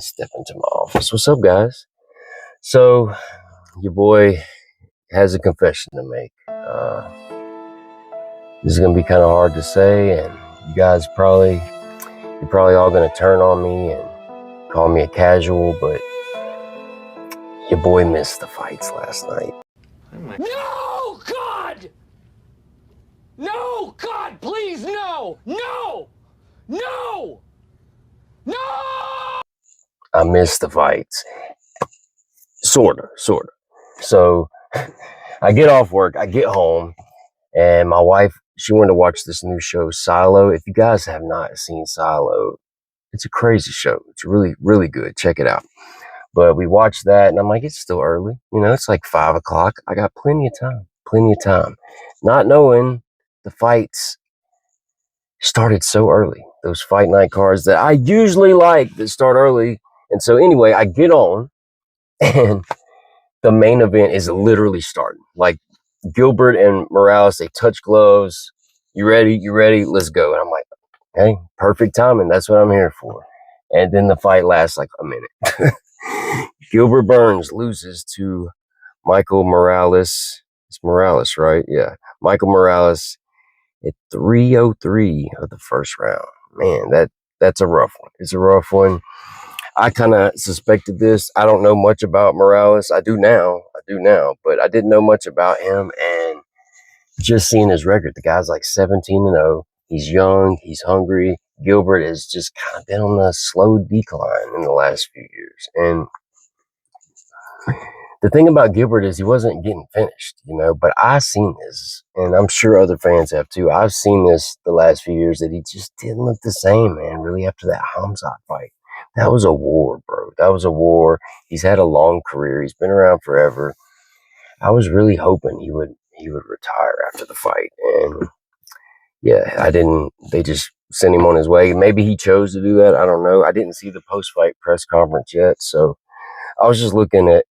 step into my office. What's up, guys? So, your boy has a confession to make. This is gonna be kind of hard to say, and you're probably all gonna turn on me and call me a casual, but your boy missed the fights last night. No, God! No, God, please, no! No! No! No! I missed the fights. Sorta. So, I get off work, I get home, and my wife, she wanted to watch this new show, Silo. If you guys have not seen Silo, it's a crazy show. It's really, really good. Check it out. But we watched that, and I'm like, it's still early. It's like 5 o'clock. I got plenty of time. Not knowing the fights started so early. Those fight night cards that I usually like that start early. And so anyway, I get on, and the main event is literally starting. Like, Gilbert and Morales, they touch gloves. You ready? Let's go. And I'm like, hey, perfect timing. That's what I'm here for. And then the fight lasts like a minute. Gilbert Burns loses to Michael Morales. It's Morales, right? Yeah. Michael Morales at 3:03 of the first round. Man, that's a rough one. It's a rough one. I kind of suspected this. I don't know much about Morales. I do now, but I didn't know much about him. And just seeing his record, the guy's like 17-0. He's young. He's hungry. Gilbert has just kind of been on a slow decline in the last few years. And the thing about Gilbert is he wasn't getting finished, but I've seen this, and I'm sure other fans have too. I've seen this the last few years that he just didn't look the same, man, really, after that Hamzat fight. That was a war, bro. That was a war. He's had a long career. He's been around forever. I was really hoping he would retire after the fight. And yeah, they just sent him on his way. Maybe he chose to do that. I don't know. I didn't see the post-fight press conference yet, so I was just looking at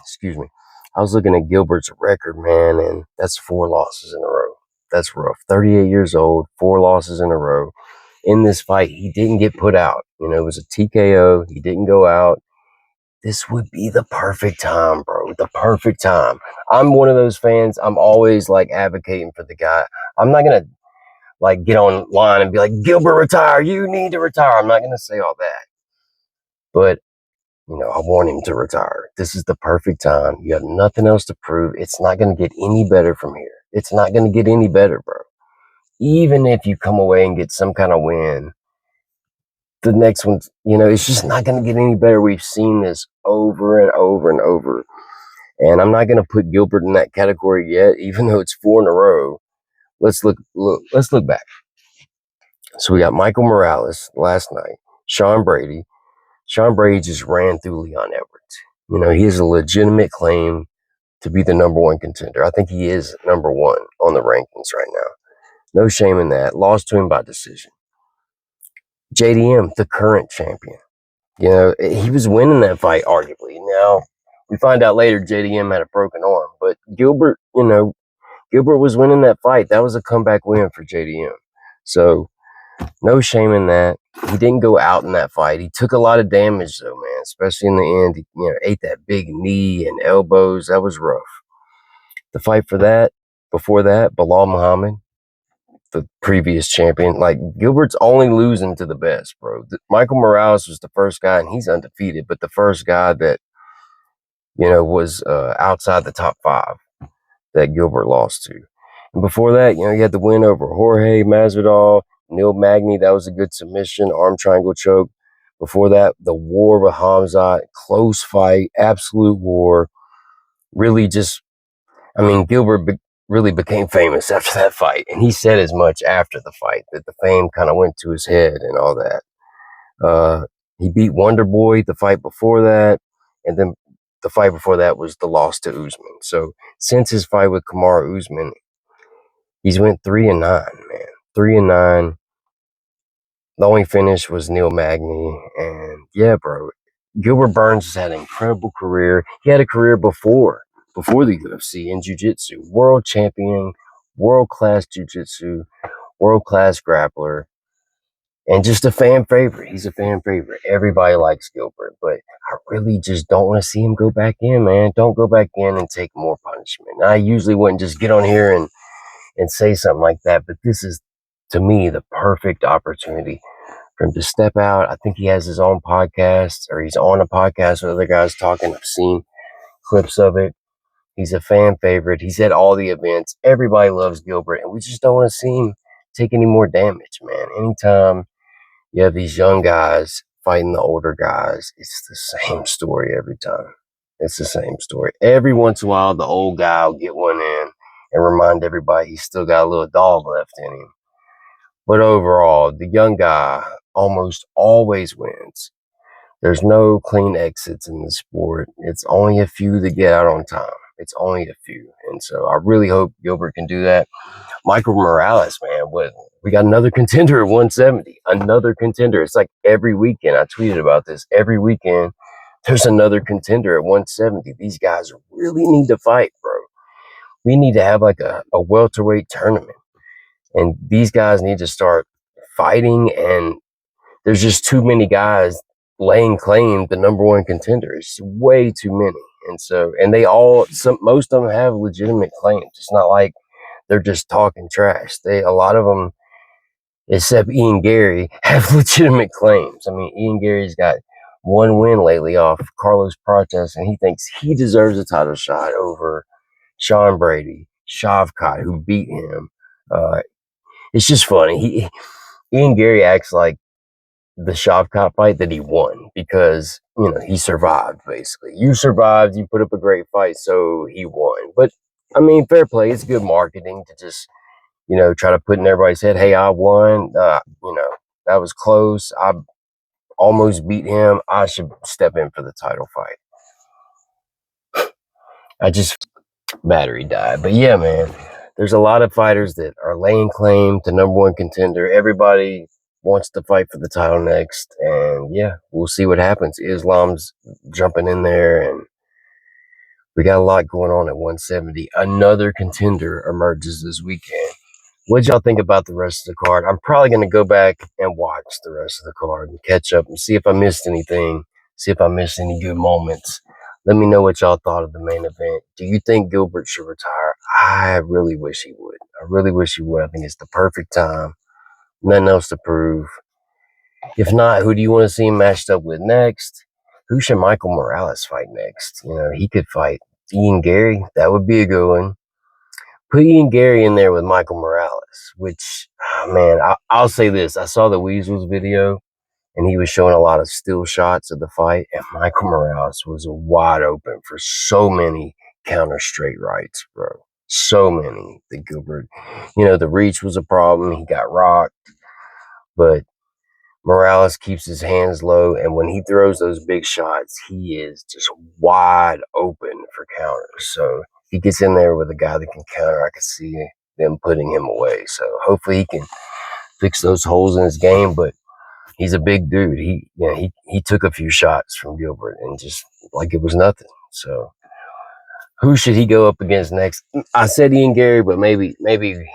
excuse me. I was looking at Gilbert's record, man, and that's 4 losses in a row. That's rough. 38 years old, 4 losses in a row. In this fight, he didn't get put out. It was a TKO. He didn't go out. This would be the perfect time, bro. The perfect time. I'm one of those fans. I'm always like advocating for the guy. I'm not going to like get online and be like, Gilbert, retire. You need to retire. I'm not going to say all that. But I want him to retire. This is the perfect time. You have nothing else to prove. It's not going to get any better from here. It's not going to get any better, bro. Even if you come away and get some kind of win, the next one, it's just not going to get any better. We've seen this over and over and over. And I'm not going to put Gilbert in that category yet, even though it's 4 in a row. Let's look back. So we got Michael Morales last night, Sean Brady. Sean Brady just ran through Leon Edwards. He has a legitimate claim to be the #1 contender. I think he is #1 on the rankings right now. No shame in that. Lost to him by decision. JDM, the current champion. He was winning that fight, arguably. Now, we find out later JDM had a broken arm. But Gilbert was winning that fight. That was a comeback win for JDM. So, no shame in that. He didn't go out in that fight. He took a lot of damage, though, man, especially in the end. He, ate that big knee and elbows. That was rough. The fight before that, Bilal Muhammad, the previous champion. Like, Gilbert's only losing to the best, bro. Michael Morales was the first guy, and he's undefeated, but the first guy that, was outside the top 5 that Gilbert lost to. And before that, you had the win over Jorge Masvidal, Neil Magny. That was a good submission, arm triangle choke. Before that, the war with Hamzat, close fight, absolute war. Really Gilbert really became famous after that fight. And he said as much after the fight, that the fame kind of went to his head and all that. He beat Wonder Boy the fight before that. And then the fight before that was the loss to Usman. So since his fight with Kamaru Usman, he's went 3-9, man. 3-9. The only finish was Neil Magny. And yeah, bro, Gilbert Burns has had an incredible career. He had a career before the UFC in jiu-jitsu. World champion, world-class jiu-jitsu, world-class grappler. and just a fan favorite. He's a fan favorite. Everybody likes Gilbert, but I really just don't want to see him go back in, man. Don't go back in and take more punishment. I usually wouldn't just get on here and say something like that, but this is, to me, the perfect opportunity for him to step out. I think he has his own podcast, or he's on a podcast with other guys talking. I've seen clips of it. He's a fan favorite. He's at all the events. Everybody loves Gilbert, and we just don't want to see him take any more damage, man. Anytime you have these young guys fighting the older guys, it's the same story every time. It's the same story. Every once in a while, the old guy will get one in and remind everybody he's still got a little dog left in him. But overall, the young guy almost always wins. There's no clean exits in the sport. It's only a few that get out on time. It's only a few. And so I really hope Gilbert can do that. Michael Morales, man, we got another contender at 170. Another contender. It's like every weekend. I tweeted about this. Every weekend, there's another contender at 170. These guys really need to fight, bro. We need to have like a welterweight tournament. And these guys need to start fighting, and there's just too many guys laying claim to number one contender. It's way too many. And so, and most of them have legitimate claims. It's not like they're just talking trash. A lot of them, except Ian Gary, have legitimate claims. I mean, Ian Gary's got one win lately off Carlos Prates, and he thinks he deserves a title shot over Sean Brady, Shavkat, who beat him. It's just funny. Ian Gary acts like the Shavkat fight that he won because, he survived, basically. You survived, you put up a great fight, so he won. But, I mean, fair play. It's good marketing to just, try to put in everybody's head, hey, I won. That was close. I almost beat him. I should step in for the title fight. I just battery died. But yeah, man, there's a lot of fighters that are laying claim to number one contender. Everybody wants to fight for the title next. And yeah, we'll see what happens. Islam's jumping in there, and we got a lot going on at 170. Another contender emerges this weekend. What y'all think about the rest of the card? I'm probably going to go back and watch the rest of the card and catch up and see if I missed anything, see if I missed any good moments. Let me know what y'all thought of the main event. Do you think Gilbert should retire? I really wish he would. I really wish he would. I think it's the perfect time. Nothing else to prove. If not, who do you want to see him matched up with next? Who should Michael Morales fight next? He could fight Ian Gary. That would be a good one. Put Ian Gary in there with Michael Morales, which, man, I'll say this. I saw the Weasels video, and he was showing a lot of still shots of the fight, and Michael Morales was wide open for so many counter straight rights, bro. So many. The Gilbert, the reach was a problem. He got rocked, but Morales keeps his hands low, and when he throws those big shots, he is just wide open for counters. So if he gets in there with a guy that can counter, I can see them putting him away. So hopefully he can fix those holes in his game, but he's a big dude. He took a few shots from Gilbert and just like it was nothing. So who should he go up against next? I said Ian Gary, but maybe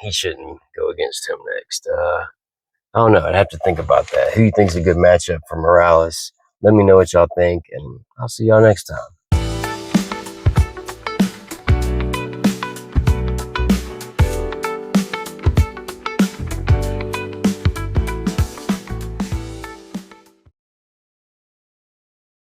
he shouldn't go against him next. I don't know. I'd have to think about that. Who you think's a good matchup for Morales? Let me know what y'all think, and I'll see y'all next time.